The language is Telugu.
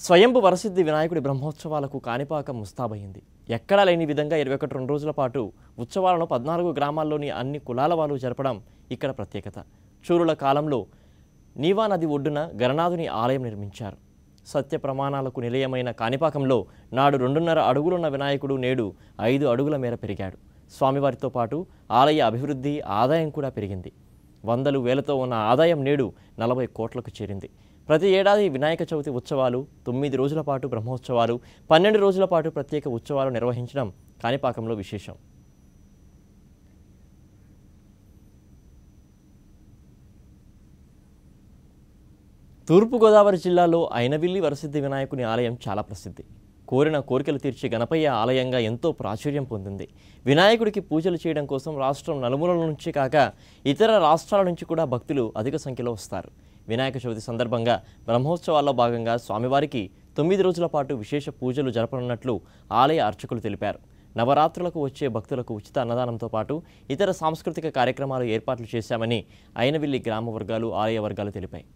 స్వయంభు వరసిద్ధి వినాయకుడి బ్రహ్మోత్సవాలకు కాణిపాకం ముస్తాబయింది. ఎక్కడా లేని విధంగా 21 రోజుల పాటు ఉత్సవాలను 14 గ్రామాల్లోని అన్ని కులాల వాళ్ళు జరపడం ఇక్కడ ప్రత్యేకత. చూరుల కాలంలో నీవా నది ఒడ్డున గణనాథుని ఆలయం నిర్మించారు. సత్య ప్రమాణాలకు నిలయమైన కాణిపాకంలో నాడు 2.5 అడుగులున్న వినాయకుడు నేడు 5 అడుగుల మేర పెరిగాడు. స్వామివారితో పాటు ఆలయ అభివృద్ధి, ఆదాయం కూడా పెరిగింది. వందలు వేలతో ఉన్న ఆదాయం నేడు 40 కోట్లకు చేరింది. ప్రతి ఏడాది వినాయక చవితి ఉత్సవాలు, 9 రోజుల పాటు బ్రహ్మోత్సవాలు, 12 రోజుల పాటు ప్రత్యేక ఉత్సవాలు నిర్వహించడం కాణిపాకంలో విశేషం. తూర్పుగోదావరి జిల్లాలో అయినవిల్లి వరసిద్ధి వినాయకుని ఆలయం చాలా ప్రసిద్ధి. కోరిన కోరికలు తీర్చే గణపయ్య ఆలయంగా ఎంతో ప్రాచుర్యం పొందింది. వినాయకుడికి పూజలు చేయడం కోసం రాష్ట్రం నలుమూలల నుంచి కాక ఇతర రాష్ట్రాల నుంచి కూడా భక్తులు అధిక సంఖ్యలో వస్తారు. వినాయక చవితి సందర్భంగా బ్రహ్మోత్సవాల్లో భాగంగా స్వామివారికి 9 రోజుల పాటు విశేష పూజలు జరపనున్నట్లు ఆలయ అర్చకులు తెలిపారు. నవరాత్రులకు వచ్చే భక్తులకు ఉచిత అన్నదానంతో పాటు ఇతర సాంస్కృతిక కార్యక్రమాలు ఏర్పాట్లు చేశామని అయినవిల్లి గ్రామ వర్గాలు, ఆలయ వర్గాలు తెలిపాయి.